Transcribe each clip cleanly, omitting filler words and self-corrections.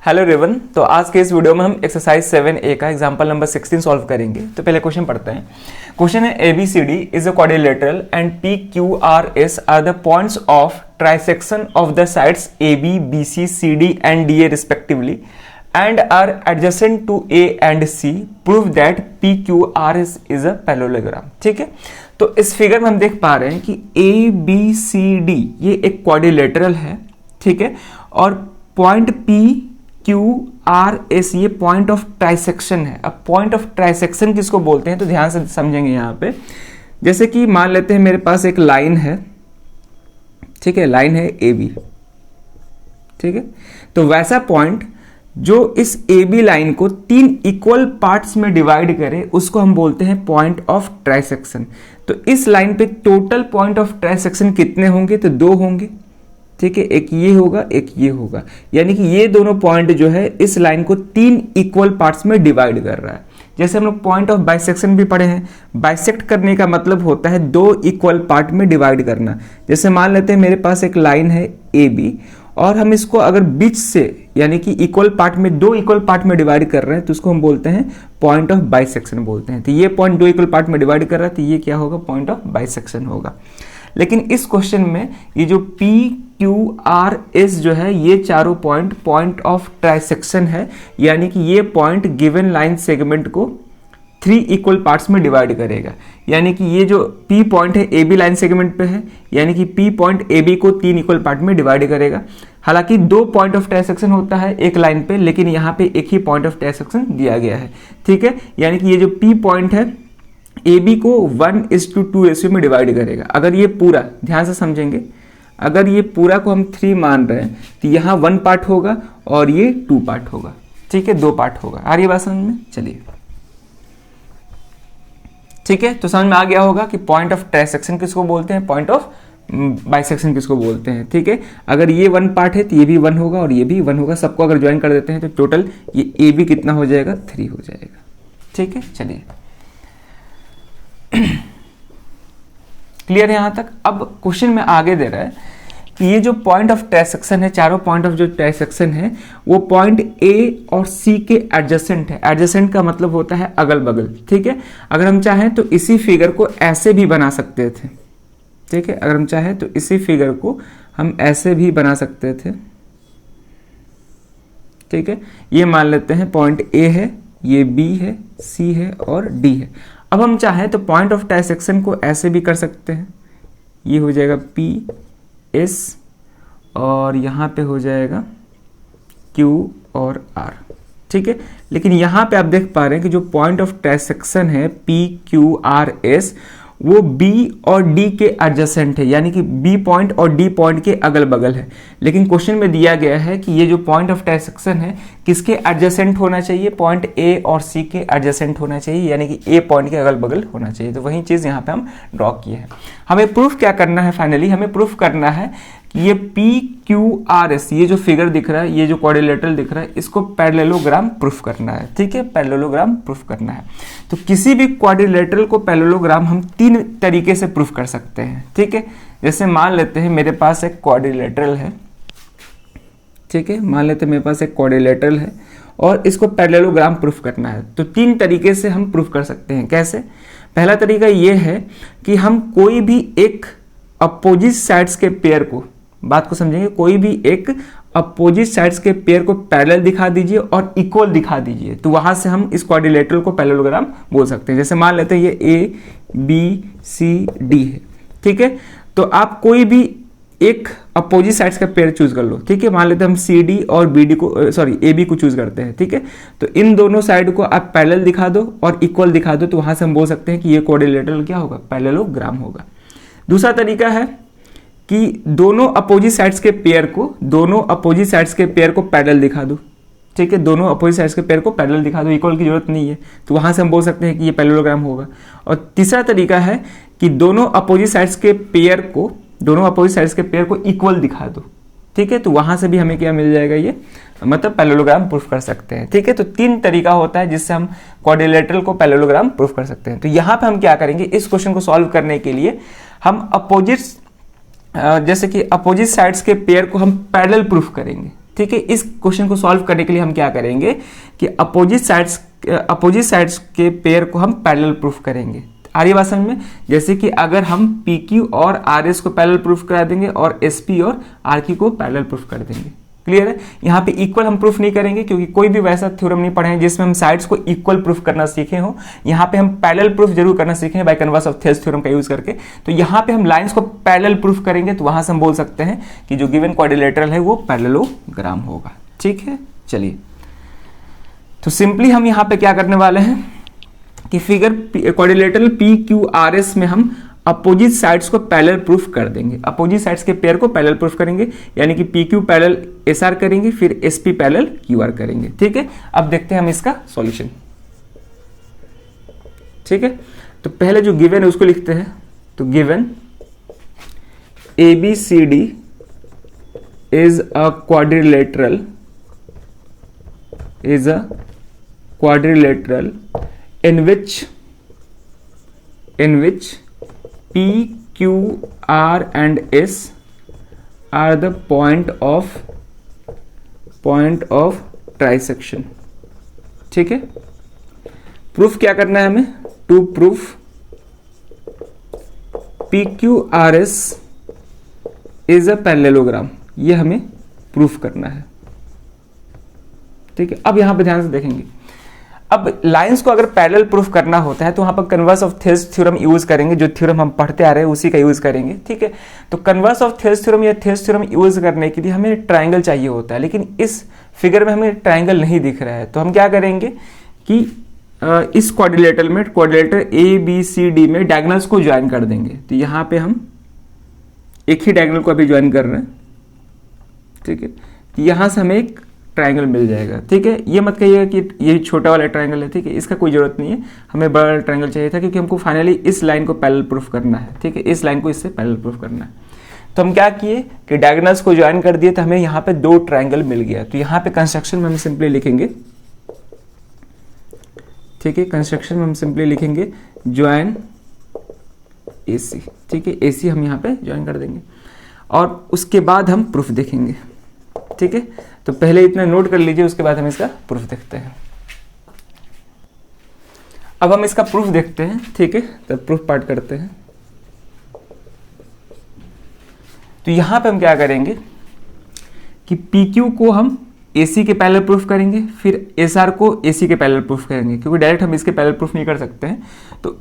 Hello everyone. तो आज के इस वीडियो में हम एक्सरसाइज 7A का एग्जांपल नंबर 16 सॉल्व करेंगे। तो पहले क्वेश्चन पढ़ते हैं। क्वेश्चन है ABCD is a quadrilateral and PQRS are the points of trisection of the sides AB, BC, CD and DA respectively and are adjacent to A and C. Prove that PQRS is a parallelogram। ठीक है, तो इस figure में हम देख पा रहे हैं कि ABCD ये एक क्वाड्रिलेटरल है, ठीक है, और पॉइंट PQRS ये पॉइंट ऑफ ट्राइसेक्शन है। अब पॉइंट ऑफ ट्राइसेक्शन किसको बोलते हैं तो ध्यान से समझेंगे यहाँ पे। जैसे कि मान लेते हैं मेरे पास एक लाइन है, ठीक है, लाइन है AB, ठीक है, तो वैसा पॉइंट जो इस AB लाइन को तीन इक्वल पार्ट्स में डिवाइड करे उसको हम बोलते हैं पॉइंट ऑफ ट्राइसेक्शन। तो इस लाइन पे टोटल पॉइंट ऑफ ट्राइसेक्शन कितने होंगे तो दो होंगे, ठीक है, एक ये होगा एक ये होगा, यानी कि ये दोनों पॉइंट जो है इस लाइन को तीन इक्वल पार्ट्स में डिवाइड कर रहा है। जैसे हम लोग पॉइंट ऑफ बाइसेक्शन भी पढ़े हैं, बाइसेक्ट करने का मतलब होता है दो इक्वल पार्ट में डिवाइड करना। जैसे मान लेते हैं मेरे पास एक लाइन है AB और हम इसको अगर बीच से यानी कि इक्वल पार्ट में दो इक्वल पार्ट में डिवाइड कर रहे हैं तो उसको हम बोलते हैं पॉइंट ऑफ बाइसेक्शन बोलते हैं। तो ये पॉइंट दो इक्वल पार्ट में डिवाइड कर रहा है तो ये क्या होगा, पॉइंट ऑफ बाइसेक्शन होगा। लेकिन इस क्वेश्चन में ये जो PQRS जो है ये चारों पॉइंट ऑफ ट्राइसेक्शन है, यानी कि ये पॉइंट गिवन लाइन सेगमेंट को थ्री इक्वल पार्ट्स में डिवाइड करेगा। यानी कि ये जो P पॉइंट है AB लाइन सेगमेंट पे है, यानी कि P पॉइंट AB को तीन इक्वल पार्ट में डिवाइड करेगा। हालांकि दो पॉइंट ऑफ ट्राइसेक्शन होता है एक लाइन पे, लेकिन यहाँ पे एक ही पॉइंट ऑफ ट्राइसेक्शन दिया गया है, ठीक है। यानी कि ये जो P पॉइंट है AB को 1:2 रेशियो में डिवाइड करेगा। अगर ये पूरा ध्यान से समझेंगे, अगर ये पूरा को हम 3 मान रहे हैं तो यहाँ 1 पार्ट होगा और ये 2 पार्ट होगा, ठीक है, 2 पार्ट होगा। आ रही बात समझ में? चलिए, ठीक है, तो समझ में आ गया होगा कि पॉइंट ऑफ ट्राइसेक्शन किसको बोलते हैं, पॉइंट ऑफ बाइसेक्शन किसको बोलते हैं, ठीक है। अगर ये 1 पार्ट है तो ये भी 1 होगा और ये भी 1 होगा, सबको अगर ज्वाइन कर देते हैं तो टोटल ये AB कितना हो जाएगा, 3 हो जाएगा, ठीक है। चलिए, क्लियर है यहां तक। अब क्वेश्चन में आगे दे रहा है कि ये जो पॉइंट ऑफ ट्राइसेक्शन है, चारों पॉइंट ऑफ जो ट्राइसेक्शन है वो पॉइंट A और C के एडजेसेंट है। एडजेसेंट का मतलब होता है अगल बगल, ठीक है। अगर हम चाहें तो इसी फिगर को ऐसे भी बना सकते थे, ठीक है, अगर हम चाहें तो इसी फिगर को हम ऐसे भी बना सकते थे, ठीक है। ये मान लेते हैं पॉइंट A है, ये B है, C है और D है। अब हम चाहें तो पॉइंट ऑफ ट्राइसेक्शन को ऐसे भी कर सकते हैं, ये हो जाएगा PS और यहाँ पे हो जाएगा Q और R, ठीक है। लेकिन यहाँ पे आप देख पा रहे हैं कि जो पॉइंट ऑफ ट्राइसेक्शन है PQRS वो B और D के एडजेसेंट है, यानी कि B पॉइंट और D पॉइंट के अगल बगल है। लेकिन क्वेश्चन में दिया गया है कि ये जो पॉइंट ऑफ ट्राइसेक्शन है किसके एडजेसेंट होना चाहिए, पॉइंट A और C के एडजेसेंट होना चाहिए, यानी कि A पॉइंट के अगल बगल होना चाहिए। तो वही चीज यहाँ पे हम ड्रॉ किए हैं। हमें प्रूफ क्या करना है, फाइनली हमें प्रूफ करना है कि ये PQRS ये जो फिगर दिख रहा है, ये जो क्वाड्रिलेटरल दिख रहा है, इसको पैरेललोग्राम प्रूफ करना है, ठीक है, पैरेललोग्राम प्रूफ करना है। तो किसी भी क्वाड्रिलेटरल को पैरेललोग्राम हम 3 तरीके से प्रूफ कर सकते हैं, ठीक है। जैसे मान लेते हैं मेरे पास एक क्वाड्रिलेटरल है, ठीक है, मान लेते हैं मेरे पास एक क्वाड्रिलेटरल है और इसको पैरेललोग्राम प्रूफ करना है। तो 3 तरीके से हम प्रूफ कर सकते हैं। कैसे? पहला तरीका ये है कि हम कोई भी एक अपोजिट साइड्स के पेयर को, बात को समझेंगे, कोई भी एक अपोजिट साइड्स के पेयर को पैरेलल दिखा दीजिए और इक्वल दिखा दीजिए, तो वहां से हम इस क्वाड्रिलेटरल को पैरेललोग्राम बोल सकते हैं। जैसे मान लेते हैं ये ABCD है, ठीक है, तो आप कोई भी एक अपोजिट साइड्स का पेयर चूज कर लो, ठीक है। मान लेते हैं हम CD और BD को AB को चूज करते हैं, ठीक है। तो इन दोनों साइड को आप पैरेलल दिखा दो और इक्वल दिखा दो, तो वहां से हम बोल सकते हैं कि ये क्वाड्रिलेटरल क्या होगा, पैरेललोग्राम होगा। दूसरा तरीका है कि दोनों अपोजिट साइड्स के पेयर को पैरेलल दिखा दो, ठीक है, दोनों अपोजिट साइड्स के पेयर को पैरेलल दिखा दो, इक्वल की जरूरत नहीं है, तो वहां से हम बोल सकते हैं कि ये पैरेललोग्राम होगा। और तीसरा तरीका है कि दोनों अपोजिट साइड्स के पेयर को इक्वल दिखा दो, ठीक है, तो वहां से भी हमें क्या मिल जाएगा, ये मतलब पैरेललोग्राम प्रूफ कर सकते हैं, ठीक है। तो 3 तरीका होता है जिससे हम क्वाड्रिलेटरल को पैरेललोग्राम प्रूफ कर सकते हैं। तो यहाँ पे हम क्या करेंगे, इस क्वेश्चन को सॉल्व करने के लिए हम जैसे कि अपोजिट साइड्स के पेयर को हम पैरेलल प्रूफ करेंगे, ठीक है। इस क्वेश्चन को सॉल्व करने के लिए हम क्या करेंगे कि अपोजिट साइड्स के पेयर को हम पैरेलल प्रूफ करेंगे। आ रही बात समझ में? जैसे कि अगर हम PQ और RS को पैरेलल प्रूफ करा देंगे और SP और RQ को पैरेलल प्रूफ कर देंगे। क्लियर है? यहाँ पे इक्वल हम प्रूफ नहीं करेंगे क्योंकि कोई भी वैसा थ्योरम नहीं पढ़े हैं जिसमें हम साइड्स को इक्वल प्रूफ करना सीखे हो। यहाँ पे हम पैरेलल प्रूफ जरूर करना सीखे हैं bye converse of Thales theorem का यूज करके। तो यहाँ पे हम लाइंस को पैरेलल प्रूफ करेंगे, तो वहां से हम बोल सकते हैं कि जो गिवन क्वाड्रिलेटरल है वो पैरेललोग्राम होगा। ठीक है, चलिए तो सिंपली हम यहाँ पे क्या करने वाले हैं कि फिगर क्वाड्रिलेटरल PQRS में हम अपोजिट साइड्स को पैरेलल प्रूफ कर देंगे। अपोजिट साइड्स के पेयर को पैरेलल प्रूफ करेंगे, यानी कि PQ पैरेलल SR करेंगे, फिर SP पैरेलल QR करेंगे। ठीक है, अब देखते हैं हम इसका सॉल्यूशन। ठीक है, तो पहले जो गिवन है उसको लिखते हैं। तो given ABCD is a quadrilateral in which P, Q, R and S are the point of trisection। ठीक है, प्रूफ क्या करना है हमें? To prove PQRS is a parallelogram, ये हमें प्रूफ करना है। ठीक है, अब यहां पे ध्यान से देखेंगे। अब लाइंस को अगर पैरेलल प्रूफ करना होता है तो वहां पर converse of Thales theorem use करेंगे, जो थ्योरम हम पढ़ते आ रहे हैं उसी का यूज करेंगे। ठीक है, तो कन्वर्स ऑफ थेल्स थ्योरम या थेल्स थ्योरम यूज करने के लिए हमें ट्राइंगल चाहिए होता है, लेकिन इस फिगर में हमें ट्राइंगल नहीं दिख रहा है। तो हम क्या करेंगे कि इस क्वाड्रिलेटर ABCD में डायगोनल्स को ज्वाइन कर देंगे। तो यहां पे हम एक ही डायगोनल को अभी ज्वाइन कर रहे हैं। ठीक है, तो यहां से हमें एक ट्राइंगल मिल जाएगा। ठीक है, ये मत कहिएगा कि ये छोटा वाला ट्राइंगल है। ठीक है, इसका कोई जरूरत नहीं है, हमें बड़ा वाला ट्राइंगल चाहिए था क्योंकि हमको फाइनली इस लाइन को पैरेलल प्रूफ करना है। ठीक है, इस लाइन को इससे पैरेलल प्रूफ करना है। तो हम क्या किए कि डायगोनल्स को ज्वाइन कर दिए, तो हमें यहाँ पे दो ट्राइंगल मिल गया। तो यहाँ पे कंस्ट्रक्शन में हम सिंपली लिखेंगे, ठीक है, कंस्ट्रक्शन में हम सिंपली लिखेंगे ज्वाइन AC। ठीक है, AC हम यहाँ पे ज्वाइन कर देंगे और उसके बाद हम प्रूफ देखेंगे। ठीक है, तो पहले इतना नोट कर लीजिए, उसके बाद हम इसका प्रूफ देखते हैं। अब हम इसका प्रूफ देखते हैं। ठीक है, तो प्रूफ पार्ट करते हैं। तो यहां पे हम क्या करेंगे कि PQ को हम AC के पैरेलल प्रूफ करेंगे, फिर SR को AC के पैरेलल प्रूफ करेंगे, क्योंकि डायरेक्ट हम इसके पैरेलल प्रूफ नहीं कर सकते हैं। तो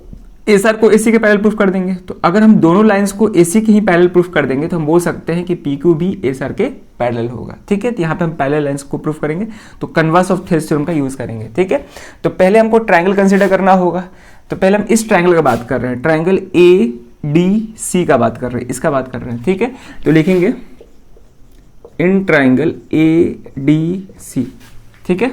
SR को AC के पैरेलल प्रूफ कर देंगे। तो अगर हम दोनों लाइंस को AC के ही पैरेलल प्रूफ कर देंगे तो हम बोल सकते हैं कि PQ भी SR के पैरेलल होगा। ठीक है, तो यहाँ पे हम पैरेलल लाइंस को प्रूफ करेंगे, तो कन्वर्स ऑफ थेल्स थ्योरम का यूज करेंगे। ठीक है, तो पहले हमको ट्राइंगल कंसीडर करना होगा। तो पहले हम इस ट्राइंगल का बात कर रहे हैं, ट्राइंगल ADC का बात कर रहे हैं, इसका बात कर रहे हैं। ठीक है, तो लिखेंगे इन ट्राइंगल ADC। ठीक है,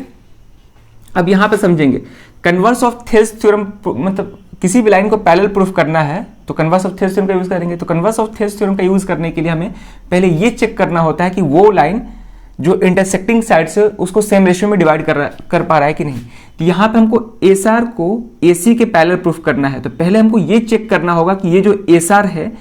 अब यहां पे समझेंगे कन्वर्स ऑफ थेल्स थ्योरम, मतलब किसी भी लाइन को पैरेलल प्रूफ करना है तो कन्वर्स ऑफ थेल्स थ्योरम का यूज करेंगे। तो कन्वर्स ऑफ थेल्स थ्योरम का यूज करने के लिए हमें पहले ये चेक करना होता है कि वो लाइन जो इंटरसेक्टिंग साइड से उसको सेम रेशियो में डिवाइड कर पा रहा है कि नहीं। तो यहाँ पे हमको SR को AC के पैरेलल प्रूफ करना है। तो पहले हमको ये चेक करना होगा कि ये जो SR है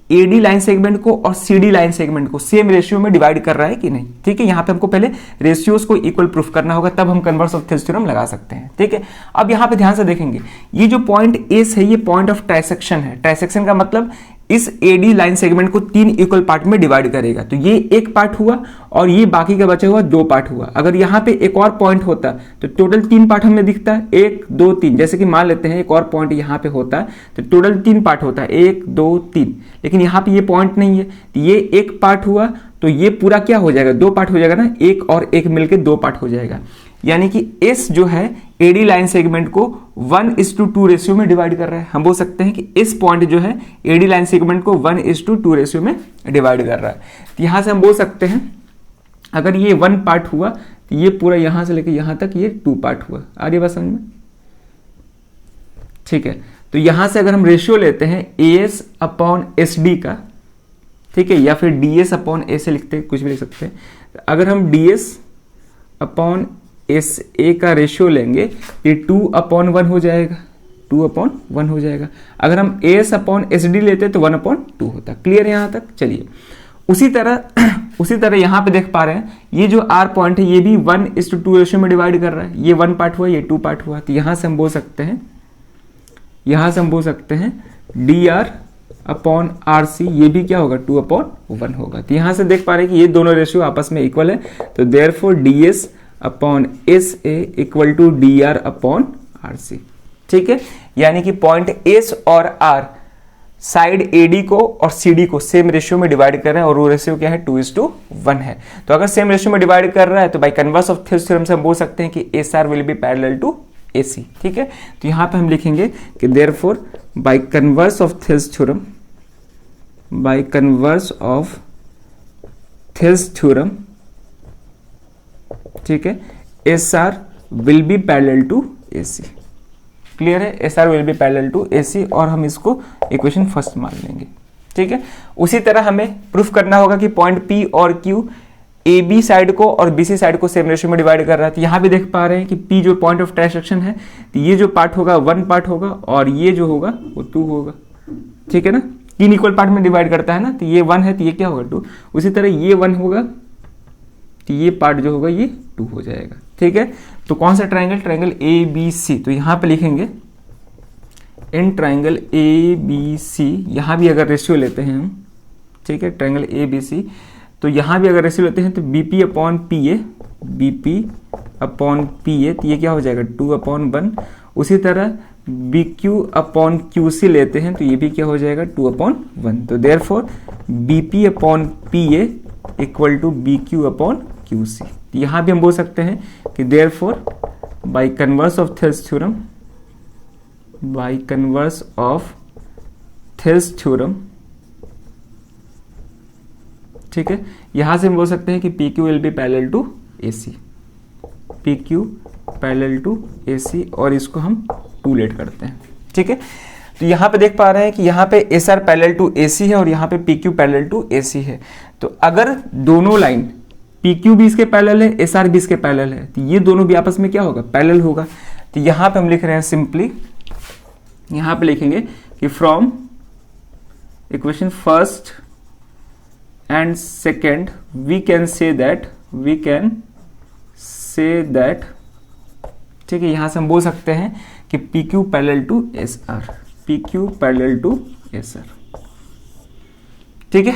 AD लाइन सेगमेंट को और CD लाइन सेगमेंट को सेम रेशियो में डिवाइड कर रहा है कि नहीं। ठीक है, यहाँ पे हमको पहले रेशियोज को इक्वल प्रूफ करना होगा, तब हम कन्वर्स ऑफ थेल्स थ्योरम लगा सकते हैं। ठीक है, अब यहाँ पे ध्यान से देखेंगे, ये जो पॉइंट S है ये पॉइंट ऑफ ट्राइसेक्शन है। ट्राइसेक्शन का मतलब इस AD लाइन सेगमेंट को 3 इक्वल पार्ट में डिवाइड करेगा। तो ये एक पार्ट हुआ और ये बाकी का बचा हुआ 2 पार्ट हुआ। अगर यहाँ पे एक और पॉइंट होता तो टोटल 3 पार्ट हमें दिखता है, 1 2 3। जैसे कि मान लेते हैं एक और पॉइंट यहाँ पे होता है तो टोटल 3 पार्ट होता है, 1 2 3। लेकिन यहाँ पे ये पॉइंट नहीं है, तो ये एक पार्ट हुआ, तो ये पूरा क्या हो जाएगा, 2 पार्ट हो जाएगा ना, एक और एक मिलके 2 पार्ट हो जाएगा। यानी कि S जो है AD लाइन सेगमेंट को 1:2 रेशियो में डिवाइड कर रहा है। हम बोल सकते हैं कि इस पॉइंट जो है AD लाइन सेगमेंट को 1:2 रेशियो में डिवाइड कर रहा है। तो यहां से हम बोल सकते हैं अगर ये 1 पार्ट हुआ तो ये पूरा यहां से लेकर यहां तक ये 2 पार्ट हुआ। आ रही बात समझ में? ठीक है, तो यहां से अगर हम रेशियो लेते हैं AS/SD का, ठीक है, या फिर DS/A से लिखते हैं, कुछ भी लिख सकते हैं। अगर हम DS/SA का रेशियो लेंगे ये 2/1 हो जाएगा, 2/1 हो जाएगा। अगर हम AS/SD लेते हैं तो 1/2 होता। क्लियर है यहां तक? चलिए, उसी तरह यहाँ पे देख पा रहे हैं ये जो R पॉइंट है ये भी 1:2 रेशियो में डिवाइड कर रहा है, ये 1 पार्ट हुआ, ये 2 पार्ट हुआ, तो यहाँ से हम बोल सकते हैं dr अपॉन RC, ये भी क्या होगा 2/1 होगा। तो यहाँ से देख पा रहे हैं कि ये दोनों रेशियो आपस में इक्वल है, तो therefore ds upon SA equal to dr upon RC। ठीक है, यानी कि पॉइंट S और R साइड AD को और CD को सेम रेशियो में डिवाइड कर रहे हैं और वो रेशियो क्या है 2:1 है। तो अगर सेम रेशियो में डिवाइड कर रहा है तो by converse of Thales theorem से हम बोल सकते हैं कि SR will be parallel to AC। ठीक है, तो यहां पे हम लिखेंगे कि therefore by converse of Thales theorem, ठीक है, SR will be parallel to AC। Clear है, SR will be parallel to AC और हम इसको इक्वेशन फर्स्ट मान लेंगे। ठीक है, उसी तरह हमें प्रूफ करना होगा कि पॉइंट P और Q AB साइड को और BC साइड को सेम रेशियो में डिवाइड कर रहा है। तो यहां भी देख पा रहे हैं कि P जो पॉइंट ऑफ ट्रांसैक्शन है, तो ये जो पार्ट होगा 1 पार्ट होगा और ये जो होगा वो 2 होगा। ठीक है ना, 3 इक्वल पार्ट में डिवाइड करता है ना, तो ये 1 है तो ये क्या होगा 2। उसी तरह ये 1 होगा तो ये पार्ट जो होगा ये 2 हो जाएगा। ठीक है, तो कौन सा ट्राइंगल ABC, तो यहां पे लिखेंगे इन ट्राइंगल ABC, यहां भी अगर रेशियो लेते हैं हम, ठीक है, ट्राइंगल ABC, तो यहां भी अगर रेशियो लेते हैं तो BP अपॉन PA, तो ये क्या हो जाएगा 2/1। उसी तरह BQ अपॉन QC लेते हैं तो ये भी क्या हो जाएगा 2/1। तो therefore BP upon PA equal to BQ upon QC। यहां भी हम बोल सकते हैं कि therefore by converse of Thales theorem, ठीक है, यहां से हम बोल सकते हैं कि PQ will be parallel to AC, और इसको हम 2 लेट करते हैं। ठीक है, तो यहां पे देख पा रहे हैं कि यहां पे SR पैरेलल टू AC है और यहां पे PQ पैरेलल टू AC है। तो अगर दोनों लाइन PQ भी इसके पैरेलल है, SR भी इसके पैरेलल है, तो ये दोनों भी आपस में क्या होगा पैरेलल होगा। तो यहां पे हम लिख रहे हैं सिंपली, यहां पे लिखेंगे कि from equation first and second we can say that, ठीक है, यहां से हम बोल सकते हैं कि PQ पैरेलल टू SR। ठीक है,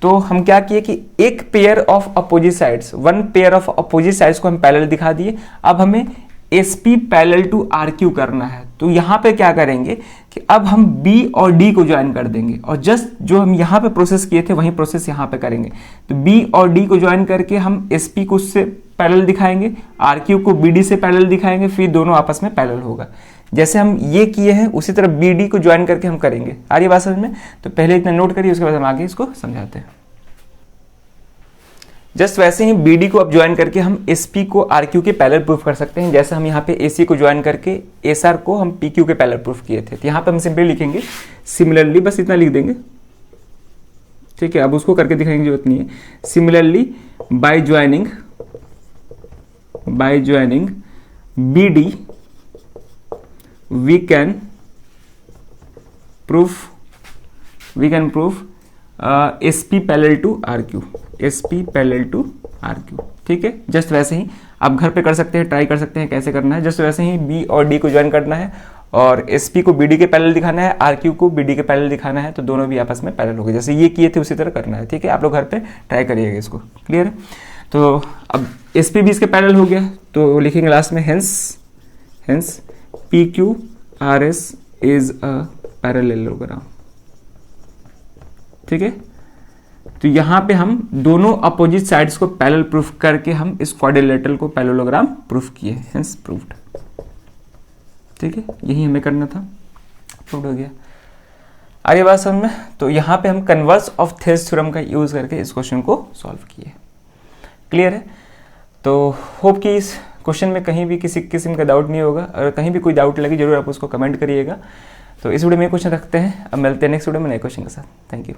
तो हम क्या किए कि एक pair of opposite sides, one pair of opposite sides को हम पैरेलल दिखा दिए। अब हमें SP पैरेलल टू RQ करना है, तो यहां पे क्या करेंगे कि अब हम B और D को ज्वाइन कर देंगे और जस्ट जो हम यहां पे प्रोसेस किए थे वही प्रोसेस यहां पे करेंगे। तो B और D को ज्वाइन करके हम SP को उससे पैरेलल दिखाएंगे, RQ को BD से पैरेलल दिखाएंगे, फिर दोनों आपस में पैरेलल होगा। जैसे हम ये किए हैं उसी तरह BD को ज्वाइन करके हम करेंगे। आ रही बात समझ में? तो पहले इतना नोट करिए, उसके बाद हम आगे इसको समझाते हैं। जस्ट वैसे ही BD को अब ज्वाइन करके हम SP को RQ के पैरेलल प्रूफ कर सकते हैं, जैसे हम यहाँ पे AC को ज्वाइन करके SR को हम PQ के पैरेलल प्रूफ किए थे। तो यहाँ पे हम सिंपली लिखेंगे सिमिलरली, बस इतना लिख देंगे। ठीक है, अब उसको करके दिखाने की जरूरत नहीं है। Similarly by joining BD we can prove SP parallel to RQ। ठीक है, जस्ट वैसे ही आप घर पे कर सकते हैं, ट्राई कर सकते हैं कैसे करना है। जस्ट वैसे ही B और D को ज्वाइन करना है और SP को BD के पैरेलल दिखाना है, RQ को BD के पैरेलल दिखाना है, तो दोनों भी आपस में पैरेलल हो गए। जैसे ये किए थे उसी तरह करना है। ठीक है, आप लोग घर पे ट्राई करिएगा इसको। क्लियर है? तो अब SP भी इसके पैरेलल हो गया, तो लिखेंगे लास्ट में hence PQRS is a parallelogram. ठीक है, तो यहां पे हम दोनों अपोजिट साइड्स को पैरेलल प्रूफ करके हम इस क्वाड्रिलेटरल को पैरेललोग्राम प्रूफ किए, हेंस प्रूव्ड। ठीक है, यही हमें करना था, प्रूव्ड हो गया। आगे बात समझ में? तो यहां पे हम कन्वर्स ऑफ थेल्स थ्योरम का यूज करके इस क्वेश्चन को सॉल्व किए। क्लियर है? तो होप कि इस क्वेश्चन में कहीं भी किसी किस्म का डाउट नहीं होगा। अगर कहीं भी कोई डाउट लगे जरूर आप उसको कमेंट करिएगा। तो इस वीडियो में क्वेश्चन रखते हैं, अब मिलते हैं नेक्स्ट वीडियो में नए क्वेश्चन के साथ। Thank you.